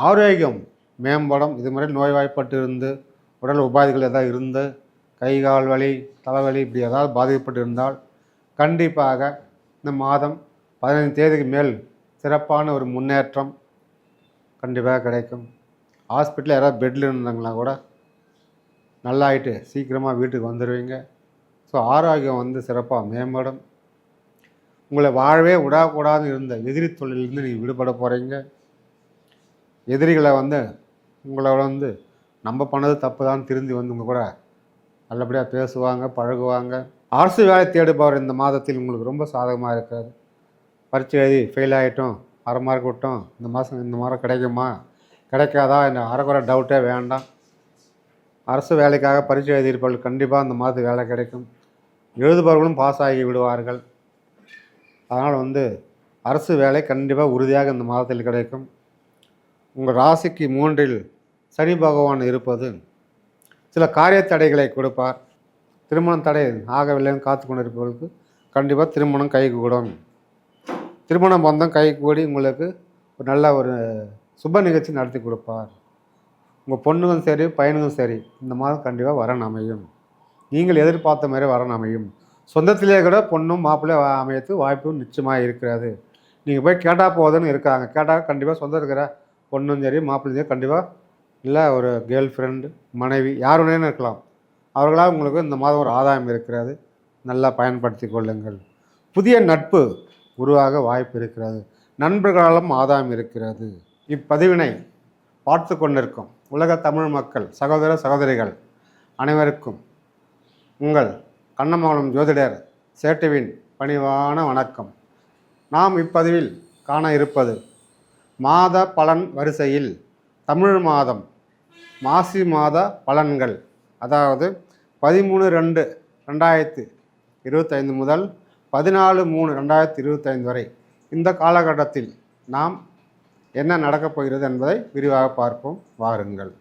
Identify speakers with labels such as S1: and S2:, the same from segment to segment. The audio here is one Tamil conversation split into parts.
S1: ஆரோக்கியம் மேம்படும். இது மாதிரி நோய்வாய்ப்பட்டு இருந்து உடல் உபாதைகள் எதாவது இருந்து கை கால் வலி தலைவலி இப்படி ஏதாவது பாதிக்கப்பட்டு இருந்தால் கண்டிப்பாக இந்த மாதம் 15 தேதிக்கு மேல் சிறப்பான ஒரு முன்னேற்றம் கண்டிப்பாக கிடைக்கும். ஹாஸ்பிட்டலில் யாராவது பெட்டில் இருந்தாங்கன்னா கூட நல்லாயிட்டு சீக்கிரமாக வீட்டுக்கு வந்துடுவீங்க. ஸோ ஆரோக்கியம் சிறப்பாக மேம்படும். உங்களை வாழவே விடக்கூடாதுன்னு இருந்த எதிரி தொழிலிருந்து நீங்கள் விடுபட போகிறீங்க. எதிரிகளை உங்களை நம்ம பண்ணது தப்பு தான் திருந்தி உங்கள் கூட நல்லபடியாக பேசுவாங்க பழகுவாங்க. அரசு வேலை தேடுபவர் இந்த மாதத்தில் உங்களுக்கு ரொம்ப சாதகமாக இருக்காது. பரீட்சை எழுதி ஃபெயில் ஆகிட்டோம், அரை மார்க் விட்டோம், இந்த மாதம் கிடைக்குமா கிடைக்காதா இந்த அரைக்குறை டவுட்டே வேண்டாம். அரசு வேலைக்காக பரீட்சை எழுதியிருப்பவர்கள் கண்டிப்பாக இந்த மாதத்துக்கு வேலை கிடைக்கும். எழுதுபவர்களும் பாஸ் ஆகி விடுவார்கள். அதனால் அரசு வேலை கண்டிப்பாக உறுதியாக இந்த மாதத்தில் கிடைக்கும். உங்கள் ராசிக்கு 3இல் சனி பகவான் இருப்பது சில காரிய தடைகளை கொடுப்பார். திருமணம் தடை ஆகவில்லைன்னு காத்து கொண்டு இருப்பவர்களுக்கு கண்டிப்பாக திருமணம் கைக்கு கூடும். திருமணம் பந்தம் கைக்கு கூடி உங்களுக்கு ஒரு நல்ல ஒரு சுப நிகழ்ச்சி நடத்தி கொடுப்பார். உங்கள் பொண்ணுக்கும் சரி பையனுக்கும் சரி இந்த மாதம் கண்டிப்பாக வரன் அமையும். நீங்கள் எதிர்பார்த்த மாதிரி வரன் அமையும். சொந்தத்திலே கூட பொண்ணும் மாப்பிள்ளையும் அமையத்து வாய்ப்பும் நிச்சயமாக இருக்கிறது. நீங்கள் போய் கேட்டால் போதுன்னு இருக்காங்க. கேட்டால் கண்டிப்பாக சொந்தம் இருக்கிற பொண்ணும் சரி மாப்பிள்ளையும் சரி கண்டிப்பாக இல்லை ஒரு கேர்ள் ஃப்ரெண்டு மனைவி யார் வேணாலும் இருக்கலாம். அவர்களால் உங்களுக்கு இந்த மாதம் ஒரு ஆதாயம் இருக்கிறது. நல்லா பயன்படுத்தி கொள்ளுங்கள். புதிய நட்பு உருவாக வாய்ப்பு இருக்கிறது. நண்பர்களாலும் ஆதாயம் இருக்கிறது. இப்பதிவினை பார்த்து கொண்டிருக்கும் உலக தமிழ் மக்கள் சகோதர சகோதரிகள் அனைவருக்கும் உங்கள் கண்ணமங்கலம் ஜோதிடர் சேட்டுவின் பணிவான வணக்கம். நாம் இப்பதிவில் காண இருப்பது மாத பலன் வரிசையில் தமிழ் மாதம் மாசி மாத பலன்கள், அதாவது 13/2/2025 முதல் 14/3/2025 வரை இந்த காலகட்டத்தில் நாம் என்ன நடக்கப் போகிறது என்பதை விரிவாக பார்ப்போம். வாருங்கள்.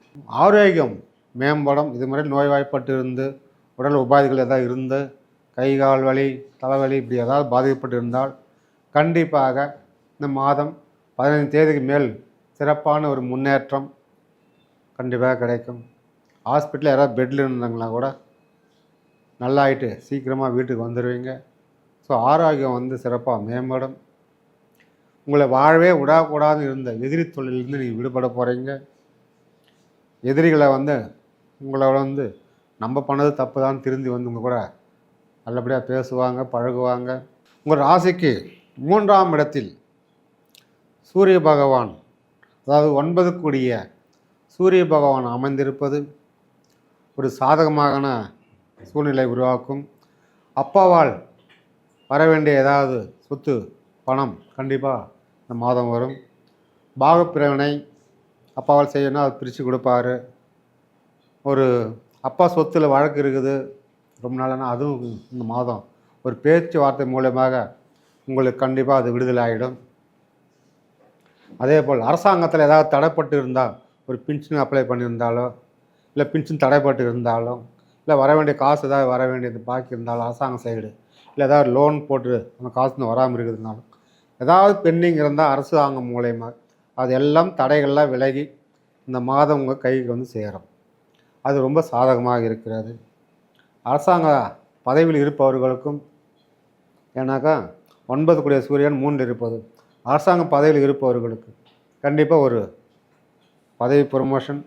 S1: ஆரோக்கியம் மேம்படும். இது மாதிரி நோய்வாய்ப்பட்டு இருந்து உடல் உபாதைகள் எதாவது இருந்து கை கால் வலி தலைவலி இப்படி ஏதாவது பாதிக்கப்பட்டு இருந்தால் கண்டிப்பாக இந்த மாதம் 15 தேதிக்கு மேல் சிறப்பான ஒரு முன்னேற்றம் கண்டிப்பாக கிடைக்கும். ஹாஸ்பிட்டலில் யாராவது பெட்டில் இருந்தாங்கன்னா கூட நல்லாயிட்டு சீக்கிரமாக வீட்டுக்கு வந்துடுவீங்க. ஸோ ஆரோக்கியம் சிறப்பாக மேம்படும். உங்களை வாழவே விடக்கூடாதுன்னு இருந்த எதிரி தொழிலிருந்து நீங்கள் விடுபட போகிறீங்க. எதிரிகளை உங்களை நம்ம பண்ணது தப்பு தான் திருந்தி உங்கள் கூட நல்லபடியாக பேசுவாங்க பழகுவாங்க. உங்கள் ராசிக்கு 3ஆம் இடத்தில் சூரிய பகவான், அதாவது 9 கூடிய சூரிய பகவான் அமைந்திருப்பது ஒரு சாதகமான சூழ்நிலை உருவாக்கும். அப்பாவால் வர வேண்டிய ஏதாவது சொத்து பணம் கண்டிப்பாக இந்த மாதம் வரும். பாகப்பிரிவினை அப்பாவால் செய்யணும், அதை பிரித்து கொடுப்பாரு. ஒரு அப்பா சொத்தில் வழக்கு இருக்குது ரொம்ப நாளானா அதுவும் இந்த மாதம் ஒரு பேச்சுவார்த்தை மூலமாக உங்களுக்கு கண்டிப்பாக அது விடுதலை ஆகிடும். அதே போல் அரசாங்கத்தில் ஏதாவது தடைப்பட்டு இருந்தால் ஒரு பென்ஷன் அப்ளை பண்ணியிருந்தாலோ இல்லை பென்ஷன் தடைப்பட்டு இருந்தாலும் இல்லை வர வேண்டிய காசு ஏதாவது வர வேண்டியது பாக்கி இருந்தாலும் அரசாங்க சைடு இல்லை ஏதாவது லோன் போட்டு அந்த காசு வராமல் இருக்கிறதுனாலும் ஏதாவது பெண்டிங் இருந்தால் அரசாங்கம் மூலயமா அது எல்லாம் தடைகள்லாம் விலகி இந்த மாதம் உங்கள் கைக்கு சேரும். அது ரொம்ப சாதகமாக இருக்கிறது. அரசாங்க பதவியில் இருப்பவர்களுக்கும் ஏன்னாக்கா 9 கூடிய சூரியன் 3 இருப்பது அரசாங்க பதவியில் இருப்பவர்களுக்கு கண்டிப்பாக ஒரு பதவி ப்ரொமோஷன்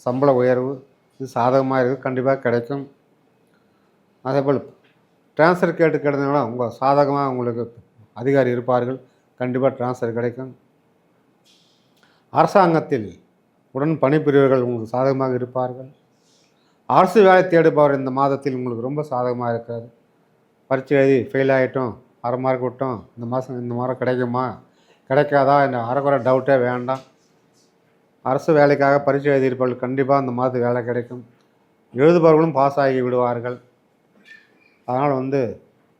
S1: சம்பள உயர்வு இது சாதகமாக இருக்குது, கண்டிப்பாக கிடைக்கும். அதேபோல் ட்ரான்ஸ்ஃபர் கேட்டதுனால உங்கள் சாதகமாக உங்களுக்கு அதிகாரி இருப்பார்கள், கண்டிப்பாக ட்ரான்ஸ்ஃபர் கிடைக்கும். அரசாங்கத்தில் உடன் பணிபுரியவர்கள் உங்களுக்கு சாதகமாக இருப்பார்கள். அரசு வேலை தேடுபவர் இந்த மாதத்தில் உங்களுக்கு ரொம்ப சாதகமாக இருக்காது. பரீட்சை எழுதி ஃபெயில் ஆகிட்டோம், அரை மார்க் விட்டோம், இந்த மாதம் கிடைக்குமா கிடைக்காதா இந்த அரைக்குறை டவுட்டே வேண்டாம். அரசு வேலைக்காக பரீட்சை எழுதியிருப்பவர்கள் கண்டிப்பாக இந்த மாதத்துக்கு வேலை கிடைக்கும். எழுதுபவர்களும் பாஸ் ஆகி விடுவார்கள். அதனால்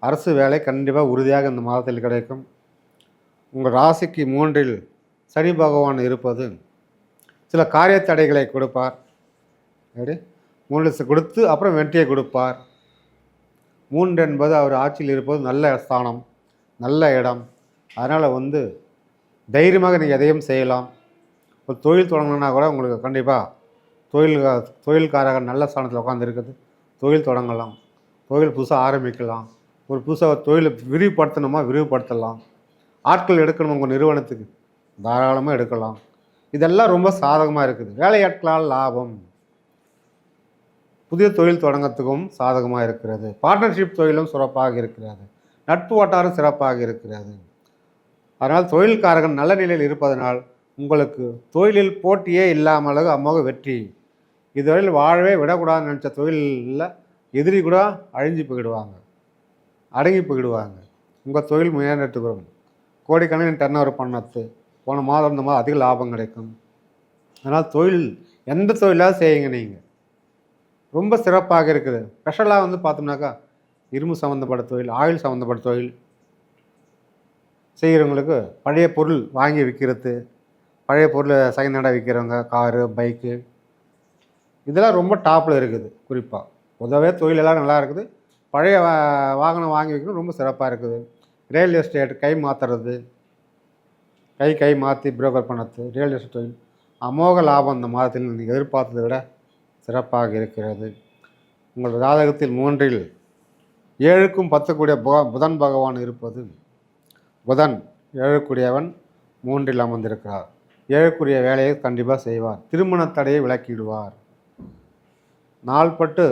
S1: அரசு வேலை கண்டிப்பாக உறுதியாக இந்த மாதத்தில் கிடைக்கும். உங்கள் ராசிக்கு 3இல் சனி பகவான் இருப்பது சில காரிய தடைகளை கொடுப்பார். எப்படி 3 கொடுத்து அப்புறம் வெற்றியை கொடுப்பார். 3 என்பது அவர் ஆட்சியில் இருப்பது நல்ல ஸ்தானம், நல்ல இடம். அதனால் தைரியமாக நீங்கள் எதையும் செய்யலாம். ஒரு தொழில் தொடங்கணுன்னா கூட உங்களுக்கு கண்டிப்பாக தொழில்காரர்கள் நல்ல ஸ்தானத்தில் உட்காந்துருக்குது. தொழில் தொடங்கலாம், தொழில் புதுசாக ஆரம்பிக்கலாம், ஒரு புதுசாக தொழிலை விரிவுபடுத்தணுமா விரிவுபடுத்தலாம், ஆட்கள் எடுக்கணும் உங்கள் நிறுவனத்துக்கு தாராளமாக எடுக்கலாம். இதெல்லாம் ரொம்ப சாதகமாக இருக்குது. வேலையாட்களால் லாபம், புதிய தொழில் தொடங்கத்துக்கும் சாதகமாக இருக்கிறது. பார்ட்னர்ஷிப் தொழிலும் சிறப்பாக இருக்கிறது. நட்பு வட்டாரம் சிறப்பாக இருக்கிறது. அதனால் தொழில்காரர்கள் நல்ல நிலையில் இருப்பதனால் உங்களுக்கு தொழிலில் போட்டியே இல்லாமல் அமோக வெற்றி. இதுவரையில் வாழவே விடக்கூடாதுன்னு நினச்ச தொழிலில் எதிரி கூட அழிஞ்சு போயிடுவாங்க, அடங்கி போயிடுவாங்க. உங்கள் தொழில் முன்னேற்றத்துக்கு வரும். கோடிக்கணக்கில் டர்ன் ஓவர் பண்ணது போன மாதம் இந்த மாதம் அதிக லாபம் கிடைக்கும். அதனால் தொழில் எந்த தொழிலாக செய்யுங்க, நீங்கள் ரொம்ப சிறப்பாக இருக்குது. ஸ்பெஷலாக பார்த்தோம்னாக்கா இரும்பு சம்மந்தப்பட்ட தொழில், ஆயில் சம்மந்தப்பட்ட தொழில் செய்கிறவங்களுக்கு பழைய பொருள் வாங்கி விற்கிறது, பழைய பொருளை செகண்ட் ஹேண்டாக விற்கிறவங்க, காரு, பைக்கு, இதெல்லாம் ரொம்ப டாப்பில் இருக்குது. குறிப்பாக பொதுவாகவே தொழிலெல்லாம் நல்லா இருக்குது. பழைய வாகனம் வாங்கி வைக்கணும் ரொம்ப சிறப்பாக இருக்குது. ரியல் எஸ்டேட் கை மாற்றுறது, கை மாற்றி புரோக்கர் பண்ணது, ரியல் எஸ்டேட் தொழில் அமோக லாபம் இந்த மாதத்தில் நீங்கள் எதிர்பார்த்ததை விட சிறப்பாக இருக்கிறது. உங்கள் ஜாதகத்தில் 3ல் 7க்கும் 10 புதன் பகவான் இருப்பது. புதன் 7க்குரியவன் 3ல் அமர்ந்திருக்கிறார். 7க்குரிய வேலையை கண்டிப்பாக செய்வார். திருமண தடையை விலக்கிடுவார். நாள்பட்டு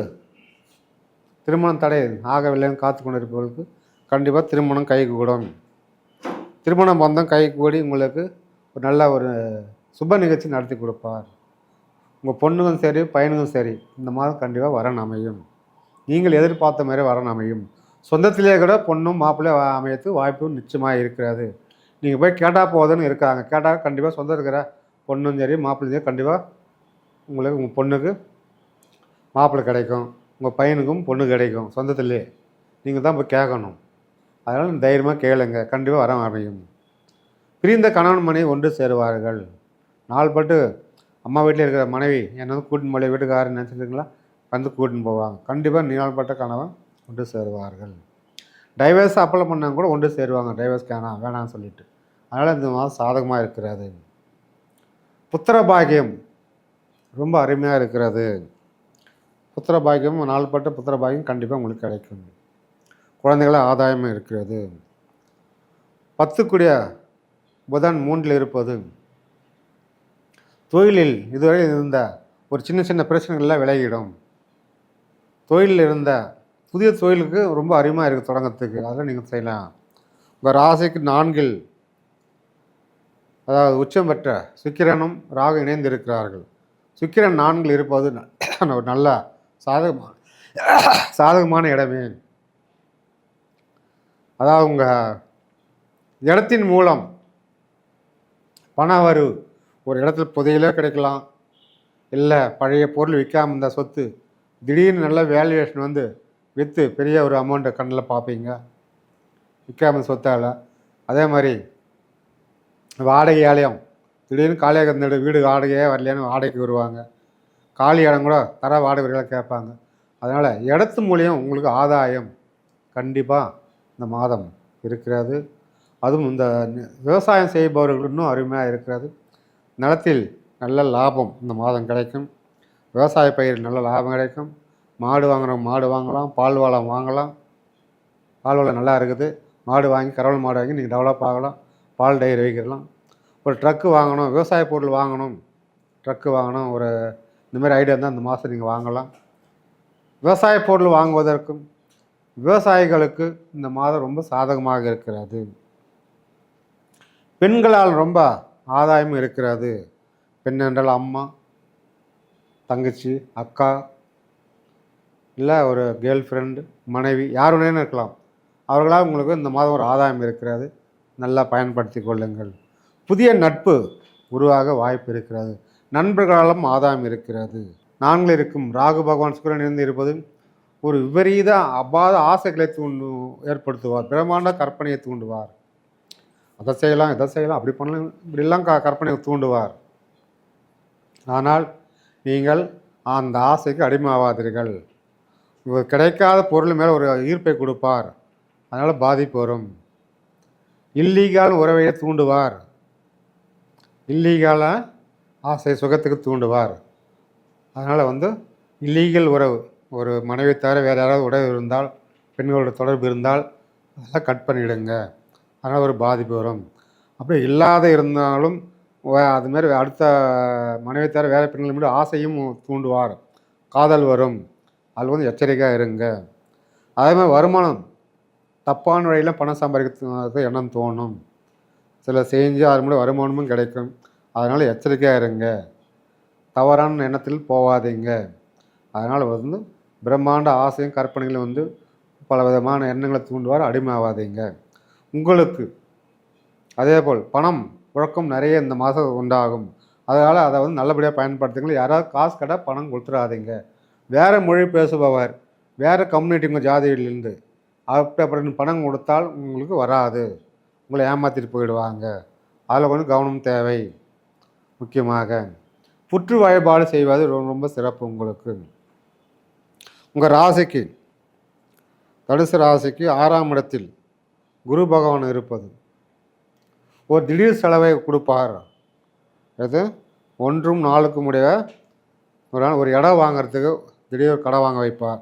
S1: திருமண தடை ஆகவில்லைன்னு காத்து கொண்டு இருப்பவர்களுக்கு கண்டிப்பாக திருமணம் கைகூடும். திருமண பந்தம் கைகூடி உங்களுக்கு ஒரு நல்ல ஒரு சுப நிகழ்ச்சி நடத்தி கொடுப்பார். உங்கள் பொண்ணுக்கும் சரி பையனுக்கும் சரி இந்த மாதம் கண்டிப்பாக வரன் அமையும். நீங்கள் எதிர்பார்த்த மாதிரி வரன் அமையும். சொந்தத்திலே கூட பொண்ணும் மாப்பிள்ளை அமையத்துக்கு வாய்ப்பும் நிச்சயமாக இருக்கிறது. நீங்கள் போய் கேட்டால் போதுன்னு இருக்காங்க. கேட்டால் கண்டிப்பாக சொந்தம் இருக்கிற பொண்ணும் சரி மாப்பிள்ளையும் சரி கண்டிப்பாக உங்களுக்கு உங்கள் பொண்ணுக்கு மாப்பிள்ளை கிடைக்கும், உங்கள் பையனுக்கும் பொண்ணு கிடைக்கும். சொந்தத்திலே நீங்கள் தான் போய் கேட்கணும். அதனால் தைரியமாக கேளுங்க, கண்டிப்பாக வர அமையும். பிரிந்த கணவன் மனைவி ஒன்று சேருவார்கள். நாள்பட்டு அம்மா வீட்டில் இருக்கிற மனைவி என்ன கூட்டின்னு போல வீட்டுக்காரர் நினச்சிருக்கீங்களா கூட்டின்னு போவாங்க. கண்டிப்பாக நாள்பட்ட கணவன் ஒன்று சேருவார்கள். டைவர்ஸ் அப்ளை பண்ணாங்க கூட ஒன்று சேருவாங்க. டைவர்ஸ் வேணாம்னு சொல்லிட்டு. அதனால் இந்த மாதம் சாதகமாக இருக்கிறது. புத்திர பாக்கியம் ரொம்ப அருமையாக இருக்கிறது. புத்திர பாக்கியம் நாள்பட்ட புத்திர பாக்கியம் கண்டிப்பாக உங்களுக்கு கிடைக்கும். குழந்தைகள ஆதாயமும் இருக்கிறது. 10க்குரிய புதன் 3ல் இருப்பது தொழிலில் இதுவரை இருந்த ஒரு சின்ன பிரச்சனைகள்லாம் விலகிடும். தொழிலில் இருந்த புதிய தொழிலுக்கு ரொம்ப அருமையாக இருக்குது தொடங்கிறதுக்கு. அதெல்லாம் நீங்கள் செய்யலாம். உங்கள் ராசிக்கு 4ல் அதாவது உச்சம் பெற்ற சுக்கிரனும் ராகு இணைந்து இருக்கிறார்கள். சுக்கிரன் 4ல் இருப்பது ஒரு நல்ல சாதகமான இடமே. அதாவது உங்கள் இடத்தின் மூலம் பண வரவு ஒரு இடத்துல புதையிலே கிடைக்கலாம். இல்லை பழைய பொருள் விற்காமல் இருந்த சொத்து திடீர்னு நல்ல வேல்யூவேஷன் விற்று பெரிய ஒரு அமௌண்ட்டை கண்ணில் பார்ப்பீங்க விற்காமல் சொத்தால். அதே மாதிரி வாடகை ஆலயம் திடீர்னு காலியாக இருந்த வீடு வாடகையே வரலையான்னு வாடகைக்கு வருவாங்க. காலி இடம் கூட தர வாடகைகளை கேட்பாங்க. அதனால் இடத்து மூலியம் உங்களுக்கு ஆதாயம் கண்டிப்பாக இந்த மாதம் இருக்கிறது. அதுவும் இந்த விவசாயம் செய்பவர்கள் இன்னும் அருமையாக இருக்கிறது. நிலத்தில் நல்ல லாபம் இந்த மாதம் கிடைக்கும். விவசாய பயிர் நல்ல லாபம் கிடைக்கும். மாடு வாங்குகிறவங்க மாடு வாங்கலாம், பால் வளம் வாங்கலாம். பால் வளம் நல்லா இருக்குது. மாடு வாங்கி கறவல் மாடு வாங்கி நீங்கள் டெவலப் ஆகலாம். பால் டயர் வைக்கலாம். ஒரு ட்ரக்கு வாங்கணும், விவசாய பொருள் வாங்கணும், ட்ரக்கு வாங்கணும், ஒரு இந்தமாதிரி ஐடியா இருந்தால் இந்த மாதம் நீங்கள் வாங்கலாம். விவசாய பொருள் வாங்குவதற்கும் விவசாயிகளுக்கு இந்த மாதம் ரொம்ப சாதகமாக இருக்கிறது. பெண்களால் ரொம்ப ஆதாயமும் இருக்கிறது. பெண் என்றால் அம்மா, தங்கச்சி, அக்கா, இல்லை ஒரு கேர்ள் ஃப்ரெண்டு, மனைவி, யார் வேணாலும் இருக்கலாம். அவர்களால் உங்களுக்கு இந்த மாதம் ஒரு ஆதாயம் இருக்கிறது. நல்லா பயன்படுத்தி கொள்ளுங்கள். புதிய நட்பு உருவாக வாய்ப்பு இருக்கிறது. நண்பர்களாலும் ஆதாயம் இருக்கிறது. 4ல் இருக்கும் ராகு பகவான் சுக்கிரன் இருந்து இருப்பது ஒரு விபரீத அபாத ஆசைகளை ஏற்படுத்துவார். பிரம்மாண்ட கற்பனையை தூண்டுவார். அதை செய்யலாம், இதை செய்யலாம், அப்படி பண்ணலாம், இப்படிலாம் கற்பனையை தூண்டுவார். ஆனால் நீங்கள் அந்த ஆசைக்கு அடிமையாவாதீர்கள். கிடைக்காத பொருள் மேலே ஒரு ஈர்ப்பை கொடுப்பார். அதனால் பாதிப்பு வரும். இல்லீகால் உறவையை தூண்டுவார். இல்லீகால ஆசை சுகத்துக்கு தூண்டுவார். அதனால் வந்து இல்லீகல் உறவு, ஒரு மனைவி தவிர வேறு யாராவது உறவு இருந்தால், பெண்களோட தொடர்பு இருந்தால் அதெல்லாம் கட் பண்ணிவிடுங்க. அதனால் ஒரு பாதிப்பு வரும். அப்படி இல்லாத இருந்தாலும் அதுமாரி அடுத்த மனைவி தவிர வேறு பெண்கள் மீது ஆசையும் தூண்டுவார். காதல் வரும். அதில் வந்து எச்சரிக்கையாக இருங்க. அதேமாதிரி வருமானம், தப்பான வழியில் பணம் சம்பாதிக்கிறது எண்ணம் தோணும். சில செஞ்சு அது மூலம் வருமானமும் கிடைக்கும். அதனால் எச்சரிக்கையாக இருங்க. தவறான எண்ணத்தில் போகாதீங்க. அதனால் வந்து பிரம்மாண்ட ஆசையும் கற்பனைகளும் வந்து பல விதமான எண்ணங்களை தூண்டுவார். அடிமை ஆகாதீங்க. உங்களுக்கு அதேபோல் பணம் புழக்கம் நிறைய இந்த மாதம் உண்டாகும். அதனால் அதை வந்து நல்லபடியாக பயன்படுத்துங்க. யாராவது காசு கேட்டால் பணம் கொடுத்துடாதீங்க. வேறு மொழி பேசுபவர், வேறு கம்யூனிட்டி உங்கள் ஜாதியிலிருந்து அப்படி பணம் கொடுத்தால் உங்களுக்கு வராது. உங்களை ஏமாற்றிட்டு போயிடுவாங்க. அதில் கொஞ்சம் கவனம் தேவை. முக்கியமாக புற்று வழிபாடு செய்வது ரொம்ப ரொம்ப சிறப்பு. உங்களுக்கு உங்கள் ராசிக்கு, தனுசு ராசிக்கு 6ஆம் இடத்தில் குரு பகவான் இருப்பது ஒரு திடீர் செலவை கொடுப்பார். அது 1ம் 4க்கும் உடைய ஒரு இடம் வாங்கிறதுக்கு திடீர் கடை வாங்க வைப்பார்.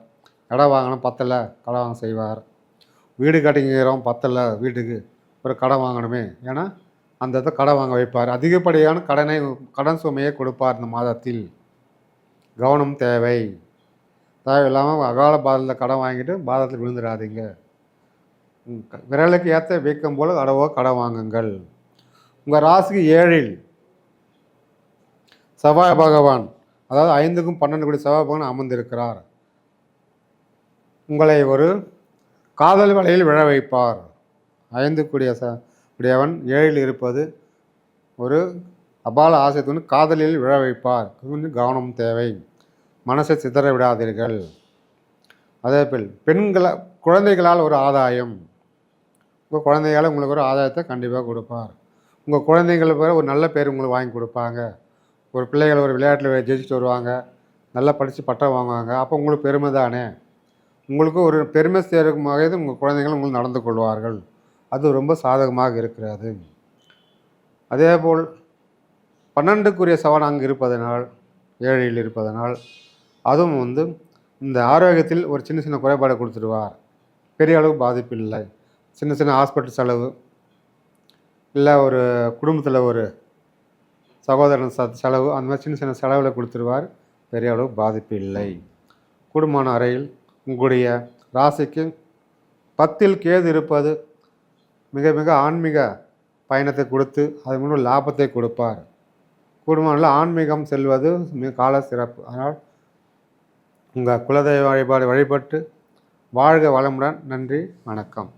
S1: இடம் வாங்கணும் பத்தலை, கடை வாங்க செய்வார். வீடு கட்டிங்கிறோம் பத்தலை, வீட்டுக்கு ஒரு கடை வாங்கணுமே, ஏன்னா அந்த இடத்த கடை வாங்க வைப்பார். அதிகப்படியான கடன் சுமையை கொடுப்பார். இந்த மாதத்தில் கவனம் தேவை. தேவையில்லாமல் அகால பாதத்தில் கடன் வாங்கிட்டு பாதத்தில் விழுந்துடாதீங்க. விரலுக்கு ஏற்ற வீக்கம் போல் கடன் வாங்குங்கள். உங்கள் ராசிக்கு 7ல் செவ்வாய் பகவான், அதாவது 5க்கும் 12 கூடிய செவ்வாய் பகவான் அமர்ந்திருக்கிறார். உங்களை ஒரு காதல் வலையில் விழ வைப்பார். 5 கூடிய உடையவன் 7ல் இருப்பது ஒரு அபால ஆசைத்துடன் காதலில் விழ வைப்பார். கொஞ்சம் கவனம் தேவை. மனசை சிதற விடாதீர்கள். அதேபோல் குழந்தைகளால் ஒரு ஆதாயம், உங்கள் குழந்தைகளால் உங்களுக்கு ஒரு ஆதாயத்தை கண்டிப்பாக கொடுப்பார். உங்கள் குழந்தைங்களுக்கு ஒரு நல்ல பேர் உங்களுக்கு வாங்கி கொடுப்பாங்க. ஒரு பிள்ளைகள் ஒரு விளையாட்டில் ஜெயிச்சுட்டு வருவாங்க, நல்லா படித்து பட்டம் வாங்குவாங்க. அப்போ உங்களுக்கு பெருமை தானே. உங்களுக்கு ஒரு பெருமை சேர்க்கும் வகையில் உங்கள் குழந்தைகள் உங்களுக்கு நடந்து கொள்வார்கள். அது ரொம்ப சாதகமாக இருக்கிறது. அதேபோல் 12க்குரிய சவன் அங்கு இருப்பதனால், 7ல் இருப்பதனால், அதுவும் வந்து இந்த ஆரோக்கியத்தில் ஒரு சின்ன சின்ன குறைபாடை கொடுத்துடுவார். பெரிய அளவு பாதிப்பு இல்லை. சின்ன சின்ன ஹாஸ்பிட்டல் செலவு, இல்லை ஒரு குடும்பத்தில் ஒரு சகோதரன் செலவு, அந்த மாதிரி சின்ன சின்ன செலவில் கொடுத்துருவார். பெரிய அளவு பாதிப்பு இல்லை. குடும்பமான அறையில் உங்களுடைய ராசிக்கு 10ல் கேது இருப்பது மிக மிக ஆன்மீக பயணத்தை கொடுத்து அது மூலம் லாபத்தை கொடுப்பார். குடும்பத்தில் ஆன்மீகம் செல்வது மிக கால சிறப்பு. அதனால் உங்கள் குலதெய்வ வழிபாடு வழிபட்டு வாழ்க வளமுடன். நன்றி, வணக்கம்.